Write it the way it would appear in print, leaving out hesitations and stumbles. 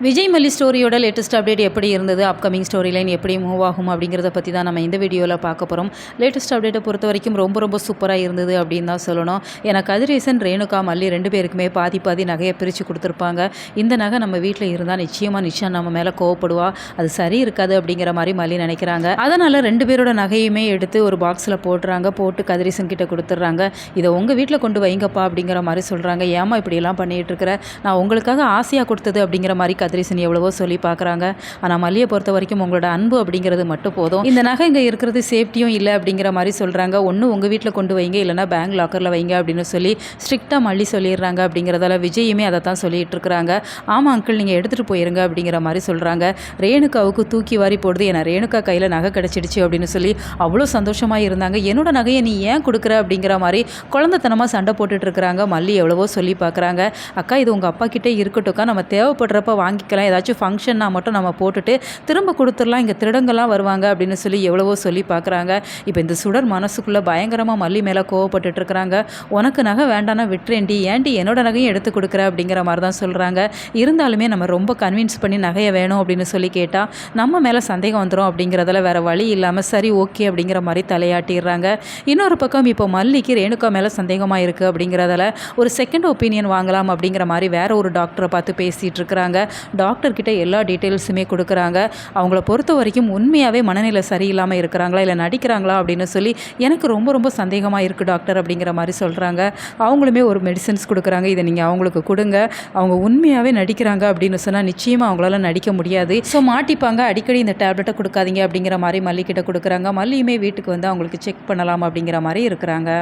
விஜய் மல்லி ஸ்டோரியோட latest update எப்படி இருந்தது, அப்கமிங் ஸ்டோரி லைன் எப்படி மூவ் ஆகும் அப்படிங்கிறத பற்றி தான் நம்ம இந்த வீடியோவில் பார்க்க போகிறோம். லேட்டஸ்ட் அப்டேட்டை பொறுத்த வரைக்கும் ரொம்ப சூப்பராக இருந்தது அப்படின்னு தான் சொல்லணும். ஏன்னா கதிரேசன், ரேணுகா, மல்லி 2 பேருக்குமே பாதி நகையை பிரித்து கொடுத்துருப்பாங்க. இந்த நகை நம்ம வீட்டில் இருந்தால் நிச்சயம் நம்ம மேலே கோவப்படுவா, அது சரி இருக்காது அப்படிங்கிற மாதிரி மல்லி நினைக்கிறாங்க. அதனால் 2 பேரோட நகையுமே எடுத்து ஒரு பாக்ஸில் போடுறாங்க. போட்டு கதிரேசன் கிட்ட கொடுத்துட்றாங்க. இதை உங்கள் வீட்டில் கொண்டு வைங்கப்பா அப்படிங்கிற மாதிரி சொல்கிறாங்க. ஏமா இப்படியெல்லாம் பண்ணிகிட்டு இருக்கிற, நான் உங்களுக்காக ஆசையாக கொடுத்தது அப்படிங்கிற மாதிரி கதிரேசன் எவ்வளவோ சொல்லி பார்க்குறாங்க. ஆனால் மல்லியை பொறுத்த வரைக்கும் உங்களோட அன்பு அப்படிங்கிறது மட்டும் போதும், இந்த நகை இங்கே இருக்கிறது சேஃப்டியும் இல்லை அப்படிங்கிற மாதிரி சொல்கிறாங்க. ஒன்று உங்கள் வீட்டில் கொண்டு வைங்க, இல்லைனா பேங்க் லாக்கரில் வைங்க அப்படின்னு சொல்லி ஸ்ட்ரிக்டாக மல்லி சொல்லிடுறாங்க. அப்படிங்கிறதால விஜயுமே அதை தான் சொல்லிட்டு இருக்கிறாங்க. ஆமாம் அங்கிள், நீங்கள் எடுத்துகிட்டு போயிருங்க அப்படிங்கிற மாதிரி சொல்கிறாங்க. ரேணுகாவுக்கு தூக்கி வாரி போடுது. ஏன்னா ரேணுகா கையில் நகை கிடச்சிடுச்சு அப்படின்னு சொல்லி அவ்வளோ சந்தோஷமாக இருந்தாங்க. என்னோட நகையை நீ ஏன் கொடுக்குற அப்படிங்கிற மாதிரி குழந்தைத்தனமாக சண்டை போட்டுட்டு இருக்கிறாங்க. மல்லி எவ்வளவோ சொல்லி பார்க்குறாங்க. அக்கா, இது உங்கள் அப்பா கிட்டே இருக்கட்டும்க்கா, நம்ம தேவைப்படுறப்ப வாங்கிக்கலாம், ஏதாச்சும் ஃபங்க்ஷன்னா மட்டும் நம்ம போட்டுட்டு திரும்ப கொடுத்துடலாம், இங்கே திருடங்கள்லாம் வருவாங்க அப்படின்னு சொல்லி எவ்வளவோ சொல்லி பார்க்குறாங்க. இப்போ இந்த சுடர் மனசுக்குள்ளே பயங்கரமாக மல்லி மேலே கோவப்பட்டுட்டு இருக்கிறாங்க. உனக்கு நகை வேண்டானா விட்டுறேன்டி, ஏன்டி என்னோட நகையும் எடுத்து கொடுக்குற அப்படிங்கிற மாதிரி தான் சொல்கிறாங்க. இருந்தாலுமே நம்ம ரொம்ப கன்வின்ஸ் பண்ணி நகையை வேணும் அப்படின்னு சொல்லி கேட்டால் நம்ம மேலே சந்தேகம் வந்துடும். அப்படிங்கிறதுல வேறு வழி இல்லாமல் சரி ஓகே அப்படிங்கிற மாதிரி தலையாட்டிடுறாங்க. இன்னொரு பக்கம் இப்போ மல்லிக்கு ரேணுகா மேலே சந்தேகமாக இருக்குது. அப்படிங்கிறதால ஒரு செகண்ட் ஒப்பீனியன் வாங்கலாம் அப்படிங்கிற மாதிரி வேற ஒரு டாக்டரை பார்த்து பேசிகிட்டு இருக்கிறாங்க. டாக்டர்கிட்ட எல்லா டீட்டெயில்ஸுமே கொடுக்குறாங்க. அவங்கள பொறுத்த வரைக்கும் உண்மையாகவே மனநிலை சரியில்லாமல் இருக்கிறாங்களா இல்லை நடிக்கிறாங்களா அப்படின்னு சொல்லி எனக்கு ரொம்ப சந்தேகமாக இருக்குது டாக்டர் அப்படிங்கிற மாதிரி சொல்கிறாங்க. அவங்களுமே ஒரு மெடிசன்ஸ் கொடுக்குறாங்க. இதை நீங்கள் அவங்களுக்கு கொடுங்க, அவங்க உண்மையாகவே நடிக்கிறாங்க அப்படின்னு சொன்னால் நிச்சயமாக அவங்களால நடிக்க முடியாது, ஸோ மாட்டிப்பாங்க, அடிக்கடி இந்த டேப்லெட்டை கொடுக்காதீங்க அப்படிங்கிற மாதிரி மல்லிக்கிட்ட கொடுக்குறாங்க. மல்லியுமே வீட்டுக்கு வந்து அவங்களுக்கு செக் பண்ணலாம் அப்படிங்கிற மாதிரி இருக்கிறாங்க.